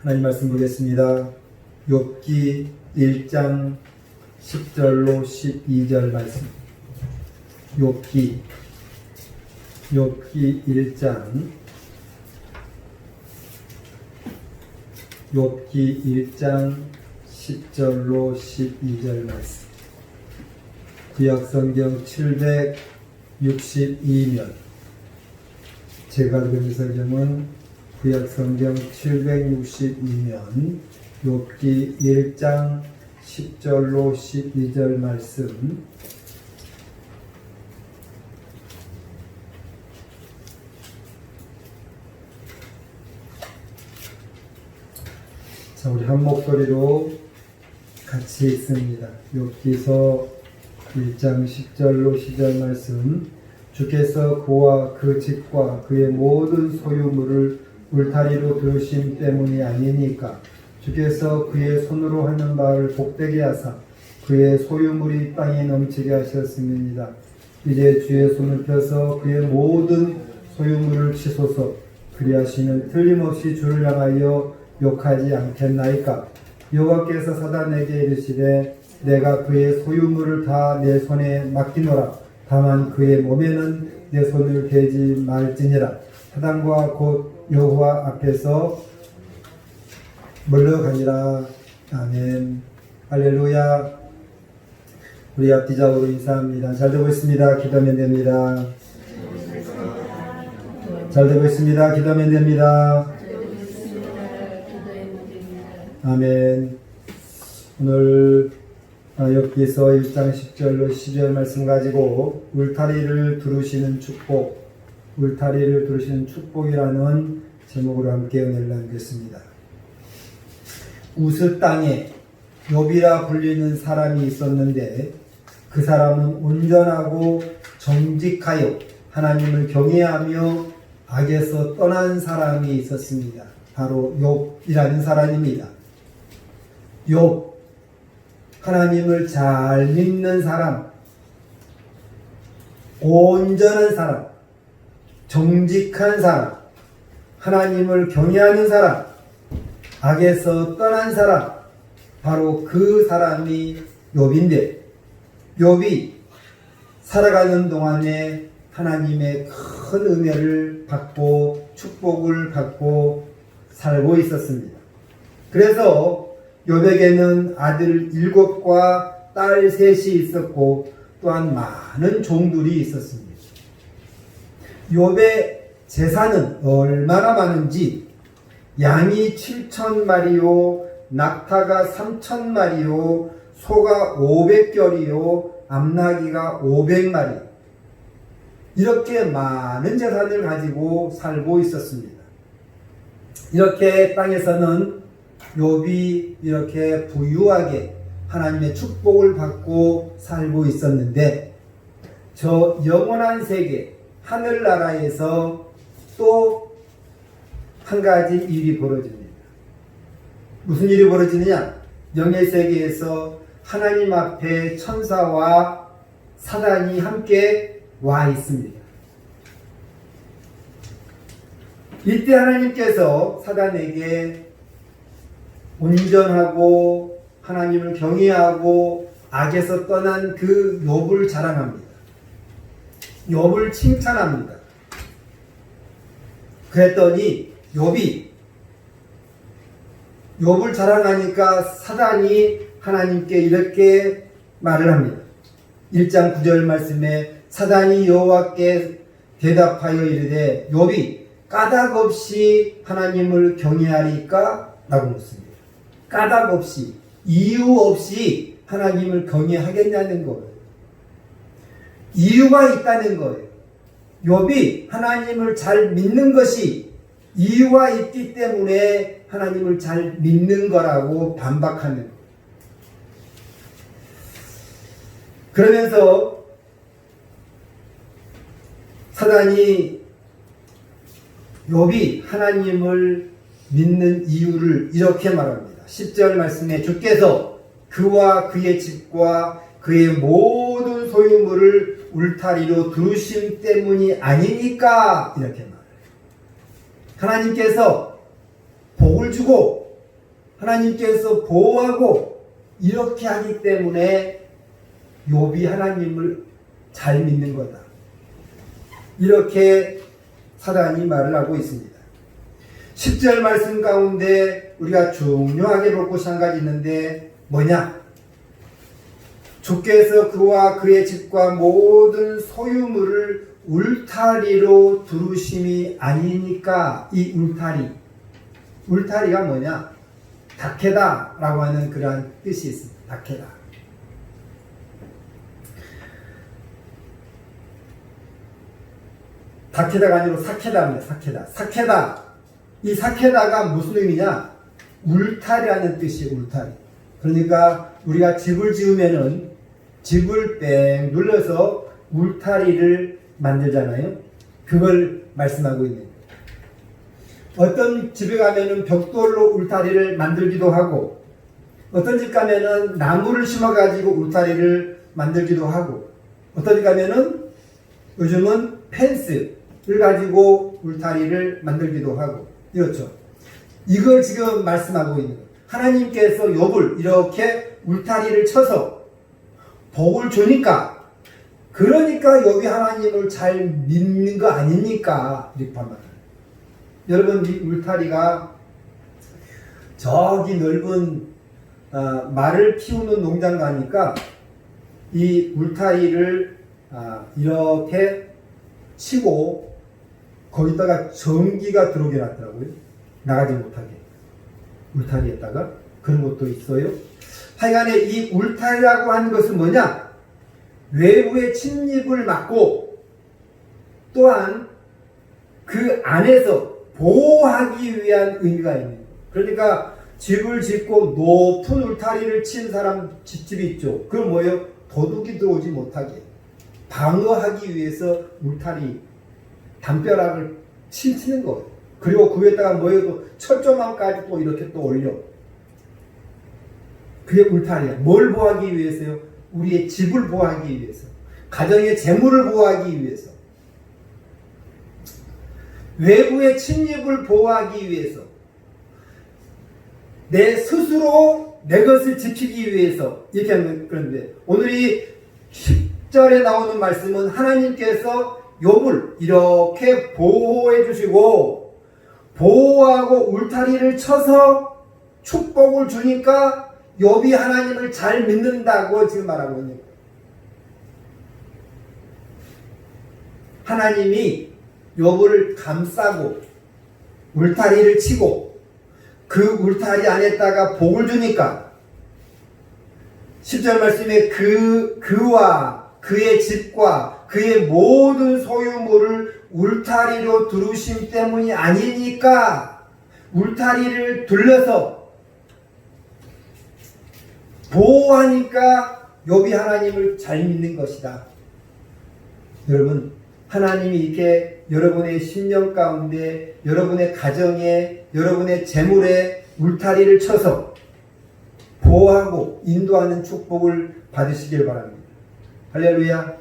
하나님 말씀 보겠습니다. 욥기 1장 10절로 12절 말씀. 욥기 1장 10절로 12절 말씀. 구약성경 762면, 제가 본 성경은 구약성경 762면 욥기 1장 10절로 12절 말씀. 자, 우리 한 목소리로 같이 읽습니다. 욥기서 1장 10절로 12절 말씀. 주께서 그와 그 집과 그의 모든 소유물을 울타리로 두신 때문이 아니니까. 주께서 그의 손으로 하는 바를 복되게 하사 그의 소유물이 땅에 넘치게 하셨습니다. 이제 주의 손을 펴서 그의 모든 소유물을 치소서. 그리하시면 틀림없이 주를 향하여 욕하지 않겠나이까. 여호와께서 사단에게 이르시되 내가 그의 소유물을 다 내 손에 맡기노라. 다만 그의 몸에는 내 손을 대지 말지니라. 사단과 곧 여호와 앞에서 물러가니라. 아멘. 할렐루야. 우리 앞뒤좌우로 인사합니다. 잘 되고 있습니다. 기도하면 됩니다. 잘 되고 있습니다. 기도하면 됩니다. 아멘. 오늘 욥기서 1장 10절로 12절 말씀 가지고 울타리를 두르시는 축복, 울타리를 두르시는 축복이라는 제목으로 함께 은혜를 나누겠습니다. 우스 땅에 욥이라 불리는 사람이 있었는데 그 사람은 온전하고 정직하여 하나님을 경외하며 악에서 떠난 사람이 있었습니다. 바로 욥이라는 사람입니다. 욥, 하나님을 잘 믿는 사람, 온전한 사람, 정직한 사람, 하나님을 경외하는 사람, 악에서 떠난 사람, 바로 그 사람이 욥인데, 욥이 살아가는 동안에 하나님의 큰 은혜를 받고 축복을 받고 살고 있었습니다. 그래서 욥에게는 아들 7과 딸 3이 있었고 또한 많은 종들이 있었습니다. 욥의 재산은 얼마나 많은지, 양이 7,000마리요, 낙타가 3,000마리요, 소가 500결이요, 암나귀가 500마리, 이렇게 많은 재산을 가지고 살고 있었습니다. 이렇게 땅에서는 욥이 이렇게 부유하게 하나님의 축복을 받고 살고 있었는데, 저 영원한 세계 하늘나라에서 또 한 가지 일이 벌어집니다. 무슨 일이 벌어지느냐? 영예세계에서 하나님 앞에 천사와 사단이 함께 와 있습니다. 이때 하나님께서 사단에게 온전하고 하나님을 경외하고 악에서 떠난 그 욥을 자랑합니다. 욥을 칭찬합니다. 그랬더니 욥을 자랑하니까 사단이 하나님께 이렇게 말을 합니다. 1장 9절 말씀에 사단이 여호와께 대답하여 이르되 욥이 까닭 없이 하나님을 경외하리까? 라고 묻습니다. 까닭 없이, 이유 없이 하나님을 경외하겠냐는 거예요. 이유가 있다는 거예요. 욥이 하나님을 잘 믿는 것이 이유가 있기 때문에 하나님을 잘 믿는 거라고 반박하는 거예요. 그러면서 사단이 욥이 하나님을 믿는 이유를 이렇게 말합니다. 10절 말씀에 주께서 그와 그의 집과 그의 모든 소유물을 울타리로 두신 때문이 아니니까 이렇게 말해요. 하나님께서 복을 주고 하나님께서 보호하고 이렇게 하기 때문에 욥이 하나님을 잘 믿는 거다. 이렇게 사단이 말을 하고 있습니다. 10절 말씀 가운데 우리가 중요하게 볼 것이 한 가지 있는데 뭐냐? 주께서 그와 그의 집과 모든 소유물을 울타리로 두르심이 아니니까. 이 울타리가 뭐냐? 다케다 라고 하는 그러한 뜻이 있습니다. 다케다. 다케다가 아니고 사케다입니다. 사케다. 이 사케다가 무슨 의미냐? 울타리라는 뜻이에요. 울타리. 그러니까 우리가 집을 지으면은 집을 뺑 눌러서 울타리를 만들잖아요. 그걸 말씀하고 있는 거예요. 어떤 집에 가면은 벽돌로 울타리를 만들기도 하고, 어떤 집 가면은 나무를 심어가지고 울타리를 만들기도 하고, 어떤 집 가면은 요즘은 펜스를 가지고 울타리를 만들기도 하고, 이렇죠. 이걸 지금 말씀하고 있는 거예요. 하나님께서 욥을 이렇게 울타리를 쳐서 복을 주니까, 그러니까 욥이 하나님을 잘 믿는 거 아닙니까? 이렇게 말합니다. 여러분, 이 울타리가 저기 넓은 말을 키우는 농장 가니까 이 울타리를 이렇게 치고 거기다가 전기가 들어오게 놨더라고요. 나가지 못하게. 울타리에다가 그런 것도 있어요. 하여간에 이 울타리라고 하는 것은 뭐냐? 외부의 침입을 막고 또한 그 안에서 보호하기 위한 의미가 있는 거예요. 그러니까 집을 짓고 높은 울타리를 친 사람 집이 있죠. 그건 뭐예요? 도둑이 들어오지 못하게 방어하기 위해서 울타리 담벼락을 치는 거예요. 그리고 그 위에다가 뭐예요? 또 철조망까지 또 이렇게 또 올려. 그게 울타리야. 뭘 보호하기 위해서요? 우리의 집을 보호하기 위해서, 가정의 재물을 보호하기 위해서, 외부의 침입을 보호하기 위해서, 내 스스로 내 것을 지키기 위해서 이렇게 하는. 그런데 오늘 이 10절에 나오는 말씀은 하나님께서 욥을 이렇게 보호해 주시고 보호하고 울타리를 쳐서 축복을 주니까 욥이 하나님을 잘 믿는다고 지금 말하고 있는 거예요. 하나님이 욥을 감싸고 울타리를 치고 그 울타리 안에다가 복을 주니까 10절 말씀에 그와 그의 집과 그의 모든 소유물을 울타리로 두르심 때문이 아니니까 울타리를 둘러서 보호하니까 욥이 하나님을 잘 믿는 것이다. 여러분, 하나님이 이렇게 여러분의 심령 가운데, 여러분의 가정에, 여러분의 재물에 울타리를 쳐서 보호하고 인도하는 축복을 받으시길 바랍니다. 할렐루야.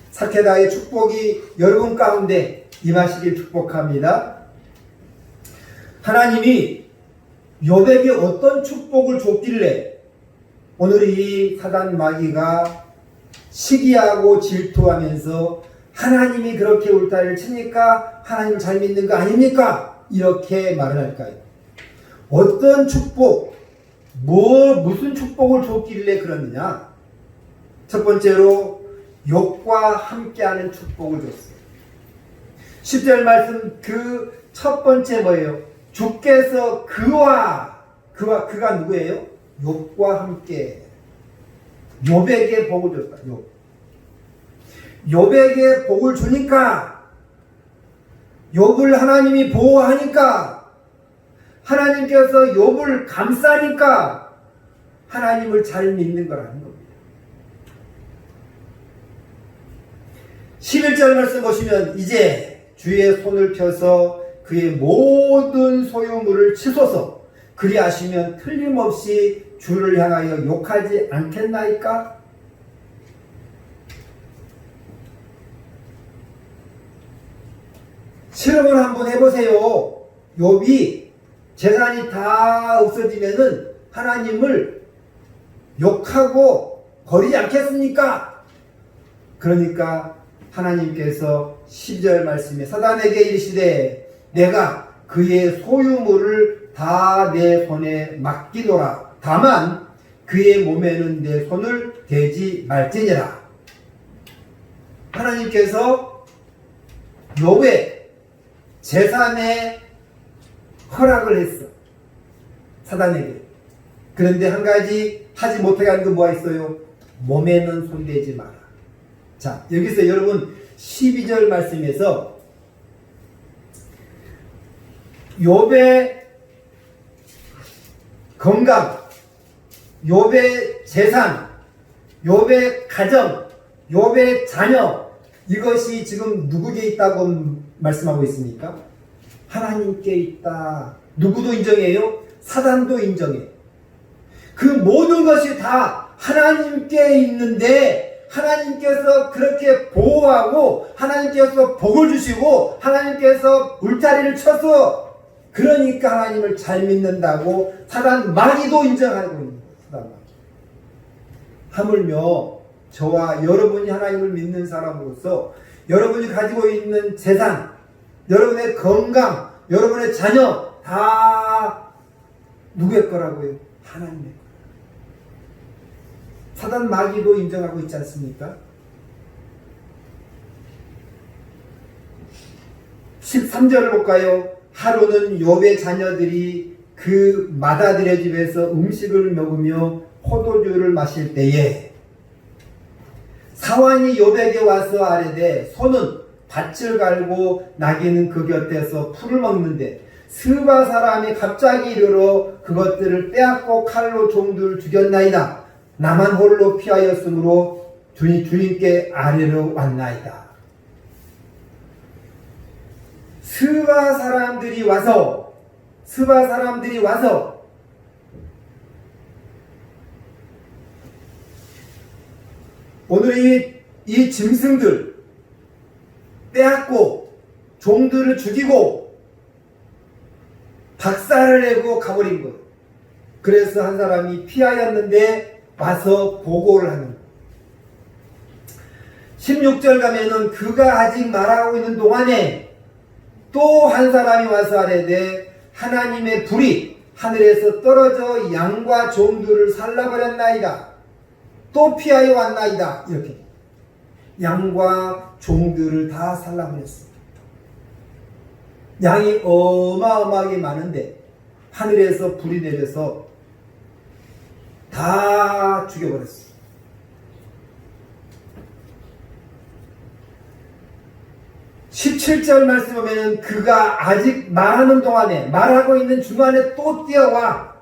사케다의 축복이 여러분 가운데 임하시길 축복합니다. 하나님이 욥에게 어떤 축복을 줬길래 오늘 이 사단 마귀가 시기하고 질투하면서 하나님이 그렇게 울타리를 치니까 하나님 잘 믿는 거 아닙니까? 이렇게 말을 할까요? 어떤 축복, 무슨 축복을 줬길래 그러느냐? 첫 번째로 욥과 함께하는 축복을 줬어요. 10절 말씀 그 첫 번째 뭐예요? 주께서 그가 누구예요? 욥과 함께 욥에게 복을 줬다. 욥에게 복을 주니까 욥을 하나님이 보호하니까 하나님께서 욥을 감싸니까 하나님을 잘 믿는 거라는 겁니다. 11절 말씀 보시면 이제 주의 손을 펴서 그의 모든 소유물을 치소서 그리하시면 틀림없이 주를 향하여 욕하지 않겠나이까? 실험을 한번 해보세요. 욥이 재산이 다 없어지면은 하나님을 욕하고 버리지 않겠습니까? 그러니까 하나님께서 12절 말씀에 사단에게 이르시되 내가 그의 소유물을 다 내 손에 맡기노라. 다만 그의 몸에는 내 손을 대지 말지니라. 하나님께서 욥의 재산에 허락을 했어. 사단에게. 그런데 한 가지 하지 못하게 하는 건 뭐가 있어요? 몸에는 손대지 마라. 자, 여기서 여러분 12절 말씀에서 욥의 건강, 욥의 재산, 욥의 가정, 욥의 자녀, 이것이 지금 누구에게 있다고 말씀하고 있습니까? 하나님께 있다. 누구도 인정해요? 사단도 인정해. 그 모든 것이 다 하나님께 있는데 하나님께서 그렇게 보호하고 하나님께서 복을 주시고 하나님께서 울타리를 쳐서 그러니까 하나님을 잘 믿는다고 사단 마귀도 인정하고 있는 거예요. 사단 마귀. 하물며 저와 여러분이 하나님을 믿는 사람으로서 여러분이 가지고 있는 재산, 여러분의 건강, 여러분의 자녀 다 누구의 거라고요? 하나님의 거예요. 사단 마귀도 인정하고 있지 않습니까? 13절을 볼까요? 하루는 욥의 자녀들이 그 맏아들의 집에서 음식을 먹으며 포도주를 마실 때에 사환이 욥에게 와서 아뢰되 소는 밭을 갈고 나귀는 그 곁에서 풀을 먹는데 스바 사람이 갑자기 이르러 그것들을 빼앗고 칼로 종들을 죽였나이다. 나만 홀로 피하였으므로 주님께 아뢰러 왔나이다. 스바 사람들이 와서 오늘 이 짐승들 빼앗고 종들을 죽이고 박살을 내고 가버린 것. 그래서 한 사람이 피하였는데 와서 보고를 하는 것. 16절 가면은 그가 아직 말하고 있는 동안에 또 한 사람이 와서 아뢰되 하나님의 불이 하늘에서 떨어져 양과 종들을 살라버렸나이다. 또 피하여 왔나이다. 이렇게 양과 종들을 다 살라버렸습니다. 양이 어마어마하게 많은데 하늘에서 불이 내려서 다 죽여버렸습니다. 17절 말씀 보면은 그가 아직 말하는 동안에 말하고 있는 중간에 또 뛰어와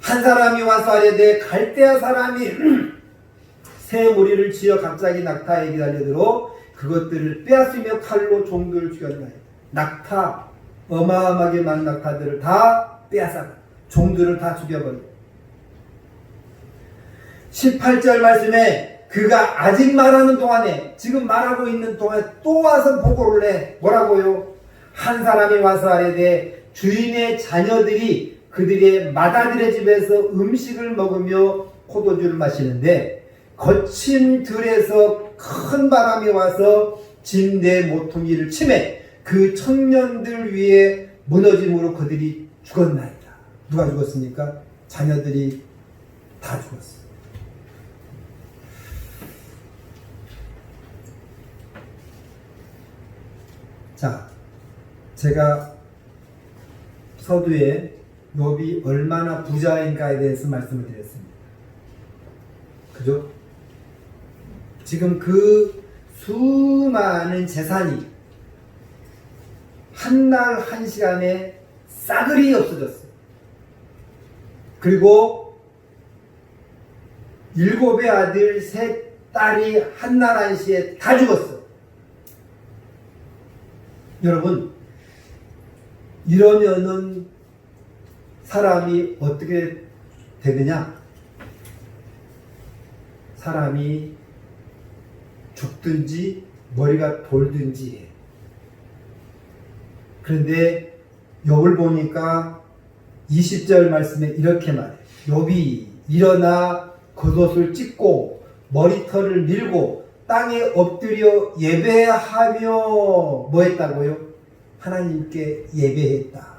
한 사람이 와서 아뢰되 갈대아 사람이 새 무리를 지어 갑자기 낙타에게 달려들어 그것들을 빼앗으며 칼로 종들을 죽였나이다. 낙타 어마어마하게 많은 낙타들을 다 빼앗아 종들을 다 죽여버리고 18절 말씀에 그가 아직 말하는 동안에 지금 말하고 있는 동안에 또 와서 보고를 해. 뭐라고요? 한 사람이 와서 아뢰되 주인의 자녀들이 그들의 맏아들의 집에서 음식을 먹으며 포도주를 마시는데 거친 들에서 큰 바람이 와서 집 내 모퉁이를 치매 그 청년들 위에 무너짐으로 그들이 죽었나이다. 누가 죽었습니까? 자녀들이 다 죽었어요. 자, 제가 서두에 욥이 얼마나 부자인가에 대해서 말씀을 드렸습니다. 그죠? 지금 그 수많은 재산이 한날 한시간에 싸그리 없어졌어요. 그리고 7의 아들 3딸이 한날 한시에 다 죽었어. 여러분, 이러면은 사람이 어떻게 되느냐? 사람이 죽든지 머리가 돌든지 해. 그런데 욥을 보니까 20절 말씀에 이렇게 말해요. 욥이 일어나 겉옷을 찢고 머리털을 밀고 땅에 엎드려 예배하며 뭐 했다고요? 하나님께 예배했다.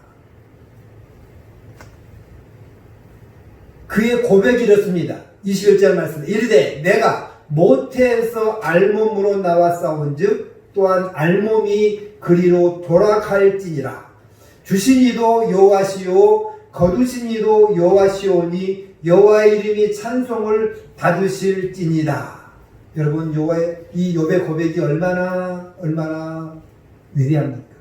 그의 고백이 이렇습니다. 21절 말씀에 이르되 내가 모태에서 알몸으로 나왔사온즉 또한 알몸이 그리로 돌아갈지니라. 주신 이도 여호와시요 거두신 이도 여호와시오니 여호와의 이름이 찬송을 받으실지니라. 여러분, 이 욥의 고백이 얼마나 위대합니까?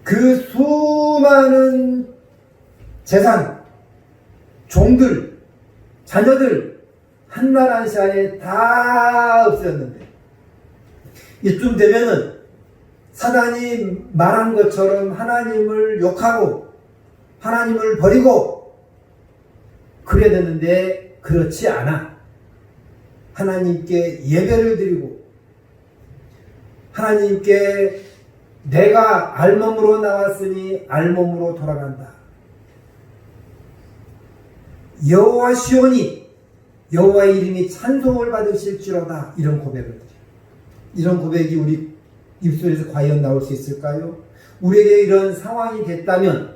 그 수많은 재산, 종들, 자녀들 한날 한시간에 다 없어졌는데 이쯤 되면은 사단이 말한 것처럼 하나님을 욕하고 하나님을 버리고 그래야 되는데 그렇지 않아. 하나님께 예배를 드리고 하나님께 내가 알몸으로 나왔으니 알몸으로 돌아간다. 여호와시오니 여호와의 이름이 찬송을 받으실지로다. 이런 고백을 드려요. 이런 고백이 우리 입술에서 과연 나올 수 있을까요? 우리에게 이런 상황이 됐다면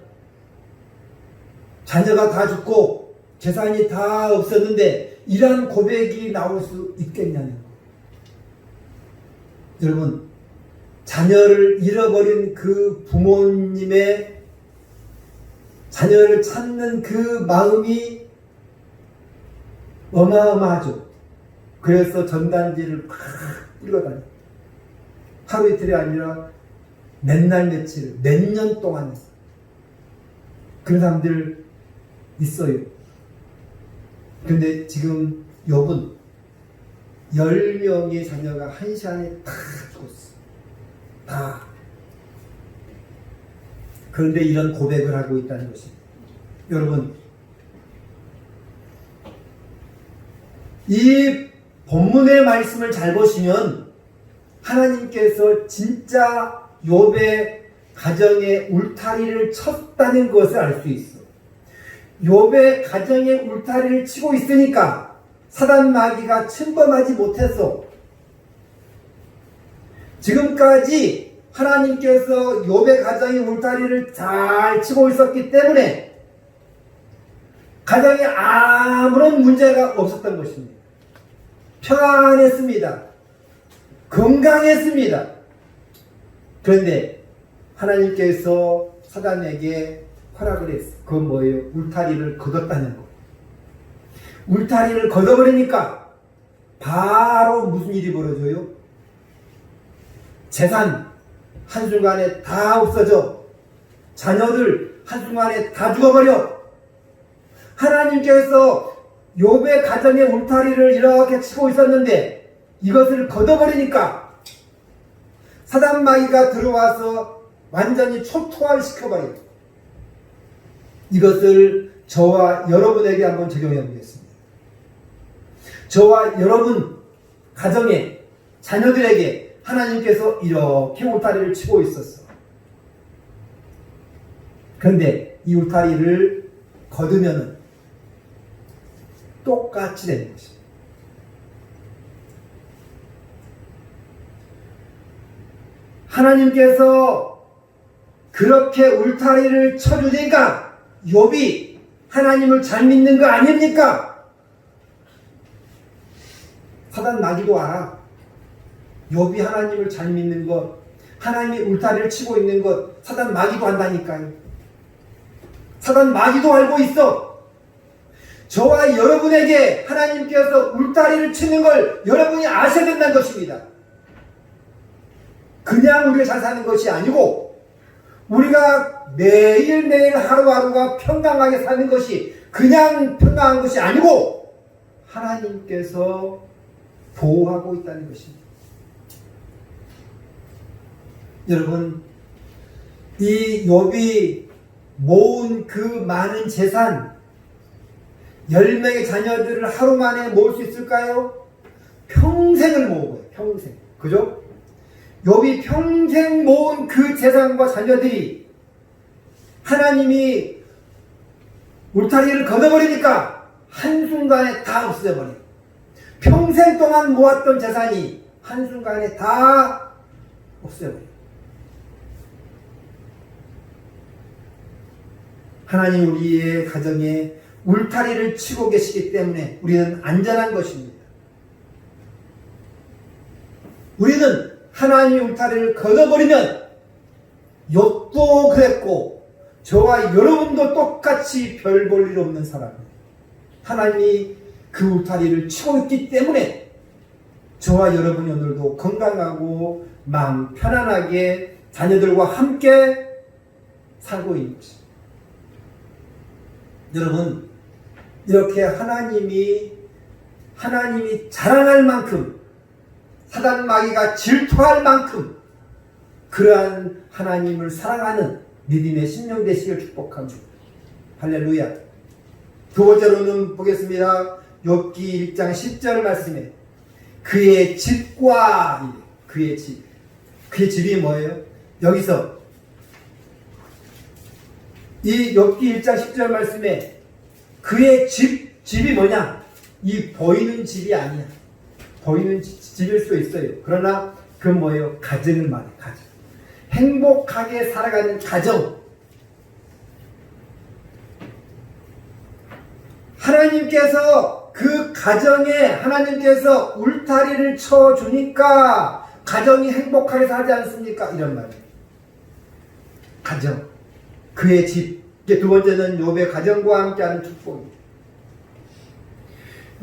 자녀가 다 죽고 재산이 다 없었는데 이러한 고백이 나올 수 있겠냐는 거. 여러분, 자녀를 잃어버린 그 부모님의 자녀를 찾는 그 마음이 어마어마하죠. 그래서 전단지를 팍 읽어다녀. 하루 이틀이 아니라 몇 날 며칠, 몇 년 동안 했어요. 그런 사람들 있어요. 그런데 지금 욥은 10명의 자녀가 한 시간에 다 죽었어. 다. 그런데 이런 고백을 하고 있다는 것입니다. 여러분, 이 본문의 말씀을 잘 보시면 하나님께서 진짜 욥의 가정에 울타리를 쳤다는 것을 알 수 있어. 욥의 가정에 울타리를 치고 있으니까 사단 마귀가 침범하지 못했어. 지금까지 하나님께서 욥의 가정에 울타리를 잘 치고 있었기 때문에 가정에 아무런 문제가 없었던 것입니다. 평안했습니다. 건강했습니다. 그런데 하나님께서 사단에게 허락을 했어요. 그건 뭐예요? 울타리를 걷었다는 거. 울타리를 걷어버리니까 바로 무슨 일이 벌어져요? 재산 한순간에 다 없어져. 자녀들 한순간에 다 죽어버려. 하나님께서 욥의 가정의 울타리를 이렇게 치고 있었는데 이것을 걷어버리니까 사단 마귀가 들어와서 완전히 초토화시켜버려요. 이것을 저와 여러분에게 한번 적용해 보겠습니다. 저와 여러분 가정에 자녀들에게 하나님께서 이렇게 울타리를 치고 있었어. 그런데 이 울타리를 거두면 똑같이 되는 것입니다. 하나님께서 그렇게 울타리를 쳐주니까 욥이 하나님을 잘 믿는 거 아닙니까? 사단 마귀도 알아. 욥이 하나님을 잘 믿는 것, 하나님이 울타리를 치고 있는 것, 사단 마귀도 안다니까요. 사단 마귀도 알고 있어. 저와 여러분에게 하나님께서 울타리를 치는 걸 여러분이 아셔야 된다는 것입니다. 그냥 우리가 잘 사는 것이 아니고 우리가 매일매일 하루하루가 평강하게 사는 것이 그냥 평강한 것이 아니고 하나님께서 보호하고 있다는 것입니다. 여러분, 이 욥이 모은 그 많은 재산 10명의 자녀들을 하루 만에 모을 수 있을까요? 평생을 모은 거예요. 평생. 그죠? 욥이 평생 모은 그 재산과 자녀들이 하나님이 울타리를 걷어버리니까 한순간에 다 없어져버려요. 평생 동안 모았던 재산이 한순간에 다 없어져버려요. 하나님 우리의 가정에 울타리를 치고 계시기 때문에 우리는 안전한 것입니다. 우리는 하나님의 울타리를 걷어버리면 욥도 그랬고 저와 여러분도 똑같이 별 볼 일 없는 사람입니다. 하나님이 그 울타리를 치고 있기 때문에 저와 여러분이 오늘도 건강하고 마음 편안하게 자녀들과 함께 살고 있는 것입니다. 여러분, 이렇게 하나님이 자랑할 만큼 사단 마귀가 질투할 만큼 그러한 하나님을 사랑하는 믿음의 심령 되시길 축복합니다. 할렐루야. 두 번째로는 보겠습니다. 욥기 1장 10절 말씀에 그의 집과 그의 집이 뭐예요? 여기서 이 욥기 1장 10절 말씀에 그의 집이 뭐냐? 이 보이는 집이 아니야. 보이는 집일 수 있어요. 그러나 그건 뭐예요? 가정을 말해. 가정. 행복하게 살아가는 가정. 하나님께서 그 가정에 하나님께서 울타리를 쳐주니까 가정이 행복하게 살지 않습니까? 이런 말이에요. 가정. 그의 집. 이제 두 번째는 욥의 가정과 함께하는 축복입니다.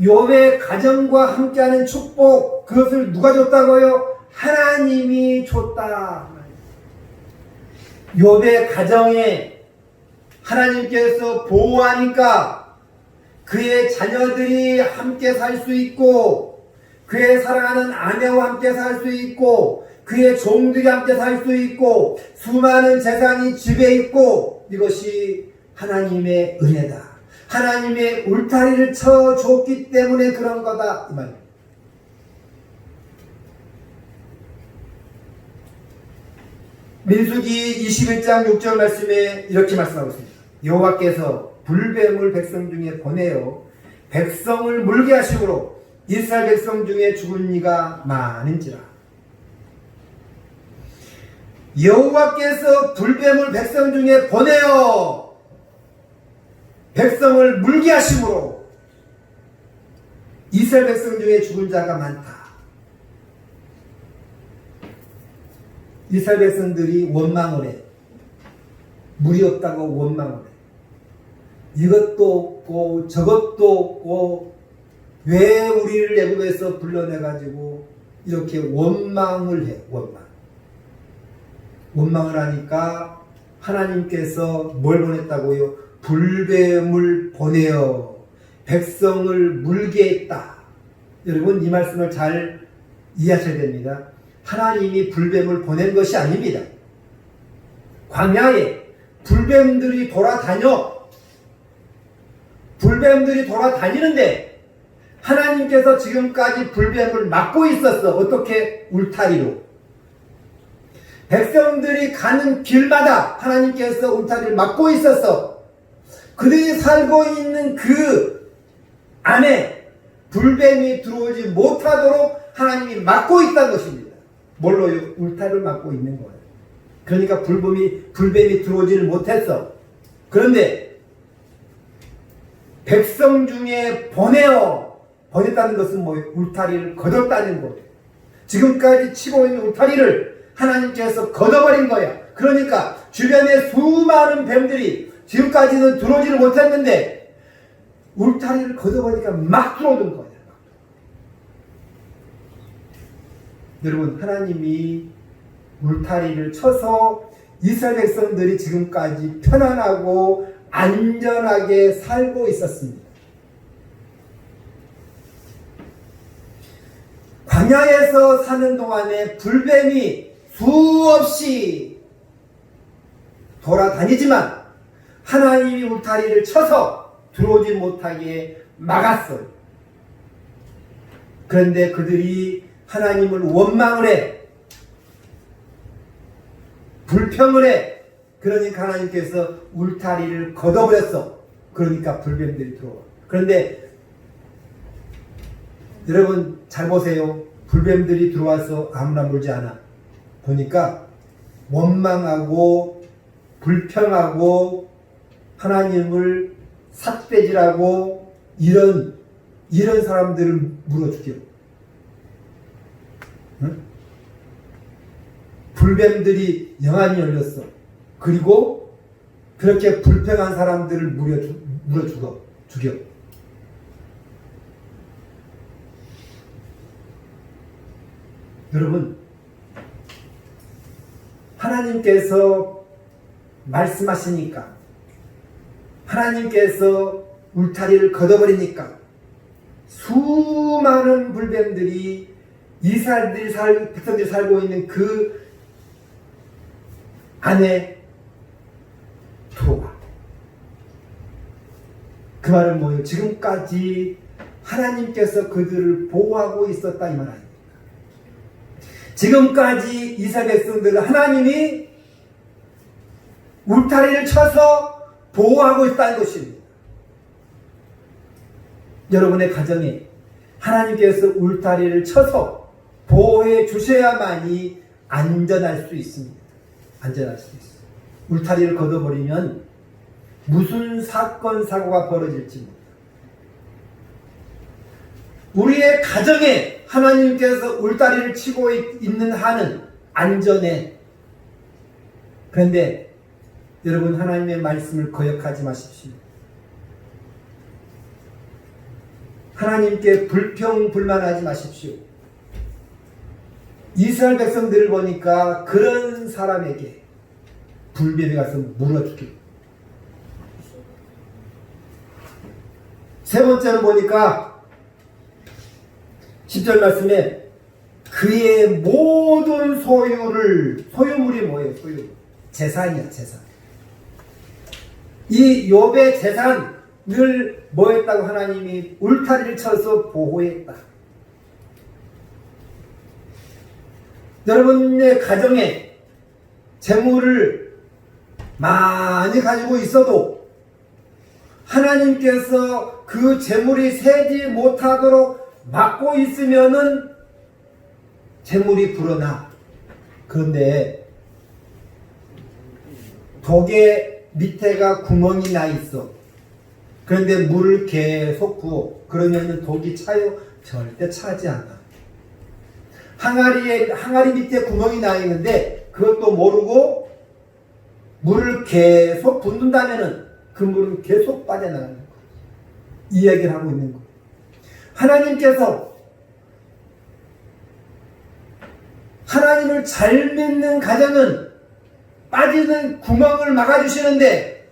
욥의 가정과 함께하는 축복, 그것을 누가 줬다고요? 하나님이 줬다. 욥의 가정에 하나님께서 보호하니까 그의 자녀들이 함께 살 수 있고 그의 사랑하는 아내와 함께 살 수 있고 그의 종들이 함께 살 수 있고 수많은 재산이 집에 있고 이것이 하나님의 은혜다. 하나님의 울타리를 쳐줬기 때문에 그런 거다. 이 말입니다. 민수기 21장 6절 말씀에 이렇게 말씀하고 있습니다. 여호와께서 불뱀을 백성 중에 보내어 백성을 물게 하심으로 이스라엘 백성 중에 죽은 이가 많은지라. 여호와께서 불뱀을 백성 중에 보내어 백성을 물게 하심으로 이스라엘 백성 중에 죽은 자가 많다. 이스라엘 백성들이 원망을 해. 물이 없다고 원망을 해. 이것도 없고 저것도 없고 왜 우리를 애굽에서 불러내가지고 이렇게 원망을 해. 원망을 하니까 하나님께서 뭘 보냈다고요? 불뱀을 보내어 백성을 물게 했다. 여러분 이 말씀을 잘 이해하셔야 됩니다. 하나님이 불뱀을 보낸 것이 아닙니다. 광야에 불뱀들이 돌아다니는데 하나님께서 지금까지 불뱀을 막고 있었어. 어떻게? 울타리로. 백성들이 가는 길마다 하나님께서 울타리를 막고 있었어. 그들이 살고 있는 그 안에 불뱀이 들어오지 못하도록 하나님이 막고 있다는 것입니다. 뭘로요? 울타리를 막고 있는 거예요. 그러니까 불뱀이 들어오지를 못했어. 그런데 백성 중에 보냈다는 것은 뭐예요? 울타리를 걷었다는 거예요. 지금까지 치고 있는 울타리를 하나님께서 걷어버린 거야. 그러니까 주변에 수많은 뱀들이 지금까지는 들어오지를 못했는데 울타리를 걷어버리니까 막 들어오는 거야. 여러분 하나님이 울타리를 쳐서 이스라엘 백성들이 지금까지 편안하고 안전하게 살고 있었습니다. 광야에서 사는 동안에 불뱀이 수없이 돌아다니지만 하나님이 울타리를 쳐서 들어오지 못하게 막았어요. 그런데 그들이 하나님을 원망을 해. 불평을 해. 그러니까 하나님께서 울타리를 걷어버렸어. 그러니까 불뱀들이 들어와. 그런데 여러분 잘 보세요. 불뱀들이 들어와서 아무나 물지 않아. 보니까 원망하고 불평하고 하나님을 삿대질하고 이런 사람들을 물어 죽여. 응? 불뱀들이 영안이 열렸어. 그리고 그렇게 불평한 사람들을 물어 죽여. 여러분, 하나님께서 말씀하시니까, 하나님께서 울타리를 걷어버리니까 수많은 불뱀들이 백성들이 살고 있는 그 안에 들어와. 그 말은 뭐예요? 지금까지 하나님께서 그들을 보호하고 있었다 이 말 아닙니까? 지금까지 이스라엘 백성들을 하나님이 울타리를 쳐서 보호하고 있다는 것입니다. 여러분의 가정에 하나님께서 울타리를 쳐서 보호해 주셔야만이 안전할 수 있습니다. 안전할 수 있어요. 울타리를 걷어버리면 무슨 사건, 사고가 벌어질지 모릅니다. 우리의 가정에 하나님께서 울타리를 치고 있는 한은 안전해. 그런데 여러분 하나님의 말씀을 거역하지 마십시오. 하나님께 불평불만하지 마십시오. 이스라엘 백성들을 보니까 그런 사람에게 불뱀이 가서 물어주기. 세 번째는 보니까 10절 말씀에 그의 모든 소유물이 뭐예요? 소유물. 재산이야, 재산. 이 욥의 재산을 뭐 했다고 하나님이 울타리를 쳐서 보호했다. 여러분의 가정에 재물을 많이 가지고 있어도 하나님께서 그 재물이 새지 못하도록 막고 있으면은 재물이 불어나. 그런데 덕에 밑에가 구멍이 나 있어. 그런데 물을 계속 부어. 그러면은 독이 차요? 절대 차지 않아. 항아리 밑에 구멍이 나 있는데 그것도 모르고 물을 계속 붓는다면은 그 물은 계속 빠져나가는 거예요. 이야기를 하고 있는 거예요. 하나님께서 하나님을 잘 믿는 가정은 빠지는 구멍을 막아주시는데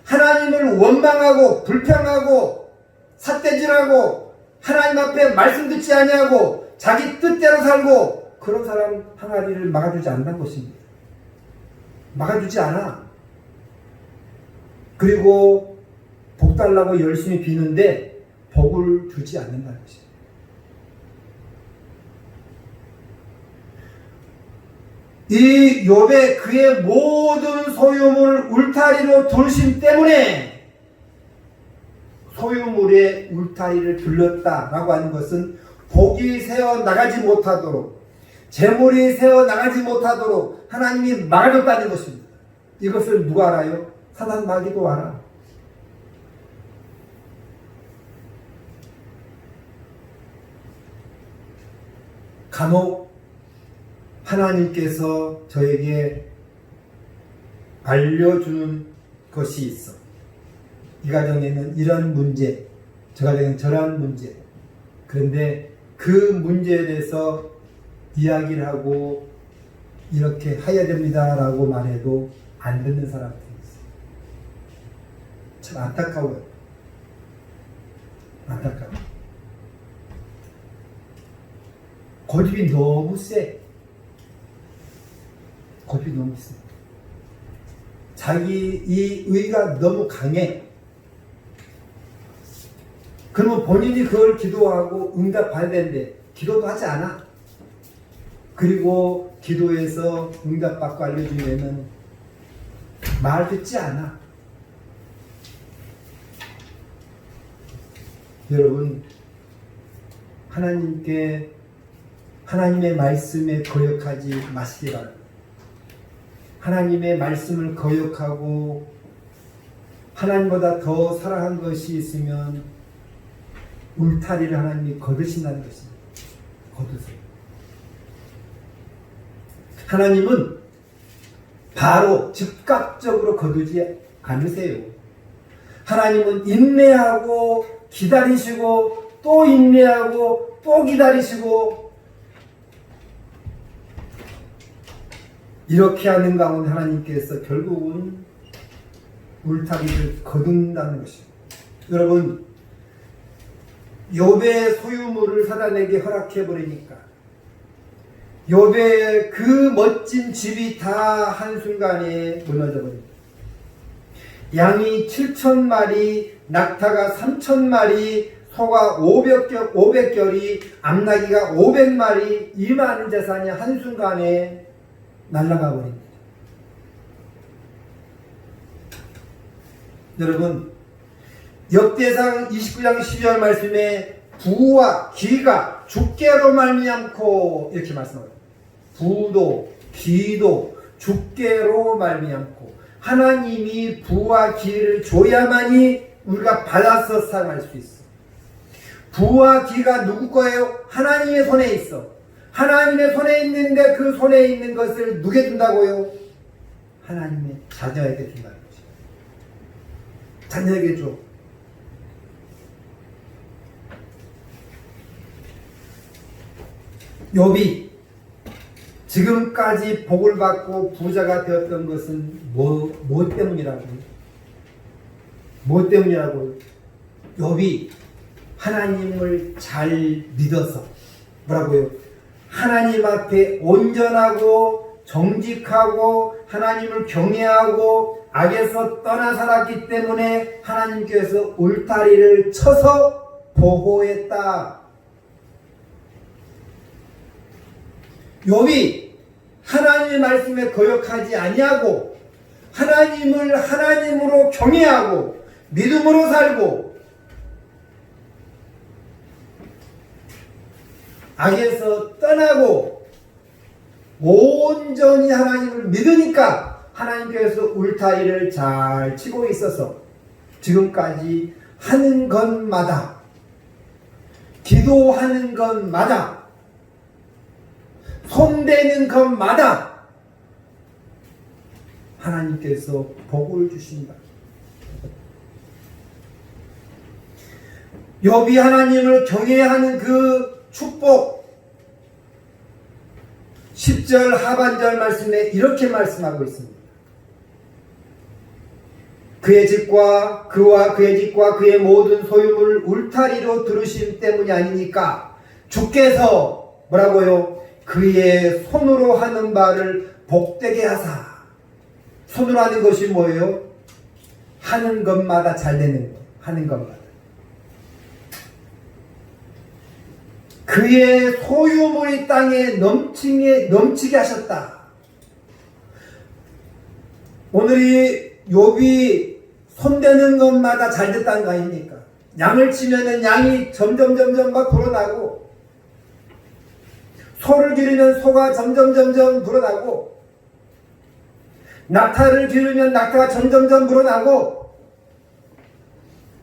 하나님을 원망하고 불평하고 삿대질하고 하나님 앞에 말씀 듣지 아니하고 자기 뜻대로 살고 그런 사람 항아리를 막아주지 않는다는 것입니다. 막아주지 않아. 그리고 복 달라고 열심히 비는데 복을 주지 않는다는 것입니다. 이 욥의 그의 모든 소유물을 울타리로 돌심 때문에 소유물의 울타리를 둘렀다라고 하는 것은 복이 새어 나가지 못하도록 재물이 새어 나가지 못하도록 하나님이 막아줬다는 것입니다. 이것을 누가 알아요? 사단 마귀도 알아. 간혹 하나님께서 저에게 알려주는 것이 있어. 이 가정에는 이런 문제, 저 가정에는 저런 문제. 그런데 그 문제에 대해서 이야기를 하고 이렇게 해야 됩니다 라고 말해도 안 듣는 사람들이 있어요. 참 안타까워요. 안타까워. 고집이 너무 세. 고집이 너무 세. 자기 이 의가 너무 강해. 그러면 본인이 그걸 기도하고 응답받아야 되는데 기도도 하지 않아. 그리고 기도해서 응답받고 알려주면은 말 듣지 않아. 여러분, 하나님의 말씀에 거역하지 마시기 바랍니다. 하나님의 말씀을 거역하고 하나님보다 더 사랑한 것이 있으면 울타리를 하나님이 거두신다는 것입니다. 거두세요. 하나님은 바로 즉각적으로 거두지 않으세요. 하나님은 인내하고 기다리시고 또 인내하고 또 기다리시고 이렇게 하는 가운데 하나님께서 결국은 울타리를 거둔다는 것입니다. 여러분, 욥의 소유물을 사단에게 허락해버리니까 욥의 그 멋진 집이 다 한순간에 무너져 버립니다. 양이 7,000마리, 낙타가 3,000마리, 소가 500결이, 암나귀가 500마리, 이 많은 재산이 한순간에 날아가 버립니다. 여러분, 역대상 29장 12절 말씀에 부와 귀가 주께로 말미암고 이렇게 말씀합니다. 부도 귀도 주께로 말미암고 하나님이 부와 귀를 줘야만이 우리가 받아서 사용할 수 있어. 부와 귀가 누구 거예요? 하나님의 손에 있어. 하나님의 손에 있는데 그 손에 있는 것을 누게 준다고요? 하나님의 자녀에게 준다는 거죠. 자녀에게 줘. 욥이 지금까지 복을 받고 부자가 되었던 것은 뭐 때문이라고요? 뭐 때문이라고요? 욥이 하나님을 잘 믿어서 뭐라고요? 하나님 앞에 온전하고 정직하고 하나님을 경외하고 악에서 떠나 살았기 때문에 하나님께서 울타리를 쳐서 보호했다. 욥이 하나님의 말씀에 거역하지 아니하고 하나님을 하나님으로 경외하고 믿음으로 살고 악에서 떠나고 온전히 하나님을 믿으니까 하나님께서 울타리를 잘 치고 있어서 지금까지 하는 것마다 기도하는 것마다 손대는 것마다 하나님께서 복을 주신다. 욥이 하나님을 경외하는 그 축복 10절 하반절 말씀에 이렇게 말씀하고 있습니다. 그의 집과 그의 집과 그의 모든 소유물 울타리로 두르심 때문이 아니니까 주께서 뭐라고요? 그의 손으로 하는 바를 복되게 하사. 손으로 하는 것이 뭐예요? 하는 것마다 잘 되는 것. 하는 것마다. 그의 소유물이 땅에 넘치게 하셨다. 오늘이 욥이 손대는 것마다 잘 됐다는 거 아닙니까? 양을 치면은 양이 점점 막 불어나고 소를 기르면 소가 점점 불어나고 낙타를 기르면 낙타가 점점 불어나고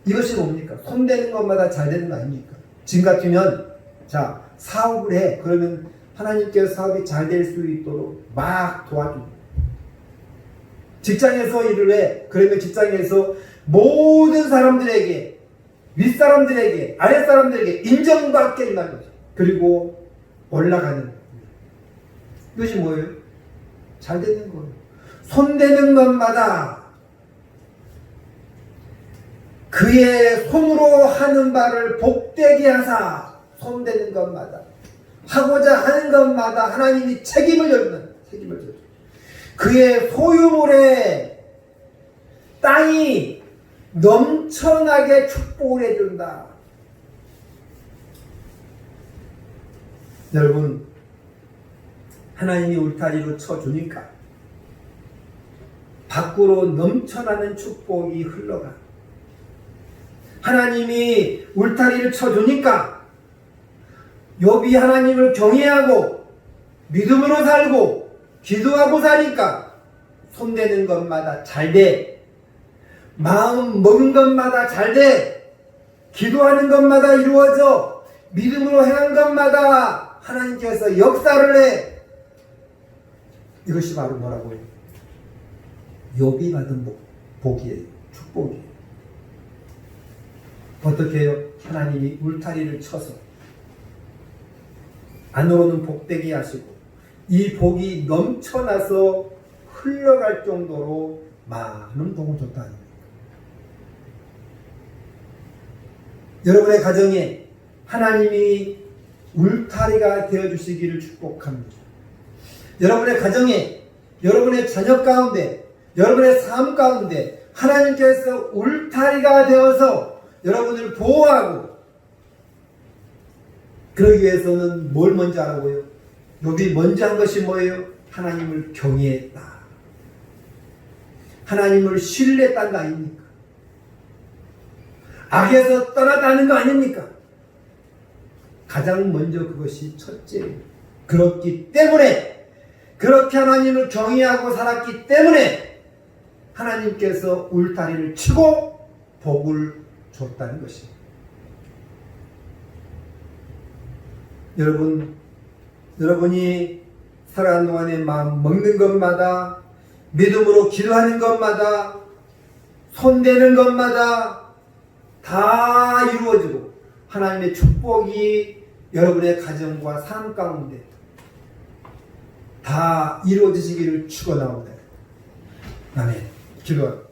이것이 뭡니까? 손대는 것마다 잘 되는 거 아닙니까? 지금 같으면 자 사업을 해. 그러면 하나님께서 사업이 잘 될 수 있도록 막 도와줍니다. 직장에서 일을 해. 그러면 직장에서 모든 사람들에게 윗사람들에게 아랫사람들에게 인정받게 된다는 거죠. 그리고 올라가는 거예요. 이것이 뭐예요? 잘 되는 거예요. 손대는 것마다 그의 손으로 하는 바를 복되게 하사. 손대는 것마다 하고자 하는 것마다 하나님이 책임을 져주는 그의 소유물에 땅이 넘쳐나게 축복을 해준다. 여러분, 하나님이 울타리로 쳐주니까 밖으로 넘쳐나는 축복이 흘러가. 하나님이 울타리를 쳐주니까 욥이 하나님을 경외하고 믿음으로 살고 기도하고 사니까 손대는 것마다 잘 돼. 마음 먹은 것마다 잘 돼. 기도하는 것마다 이루어져. 믿음으로 행한 것마다 하나님께서 역사를 해. 이것이 바로 뭐라고요? 욥이 받은 복이에요. 축복이에요. 어떻게 해요? 하나님이 울타리를 쳐서 안으로는 복되게 하시고 이 복이 넘쳐나서 흘러갈 정도로 많은 복을 줬다 아닙니까? 여러분의 가정에 하나님이 울타리가 되어주시기를 축복합니다. 여러분의 가정에, 여러분의 자녀 가운데, 여러분의 삶 가운데 하나님께서 울타리가 되어서 여러분을 보호하고, 그러기 위해서는 뭘 먼저 하라고요? 욥이 먼저 한 것이 뭐예요? 하나님을 경외했다. 하나님을 신뢰했다는 거 아닙니까? 악에서 떠났다는 거 아닙니까? 가장 먼저 그것이 첫째예요. 그렇기 때문에, 그렇게 하나님을 경외하고 살았기 때문에 하나님께서 울타리를 치고 복을 줬다는 것입니다. 여러분이 살아가는 동안에 마음 먹는 것마다, 믿음으로 기도하는 것마다, 손대는 것마다 다 이루어지고 하나님의 축복이 여러분의 가정과 삶 가운데 다 이루어지시기를 축원합니다. 아멘. 기도합니다.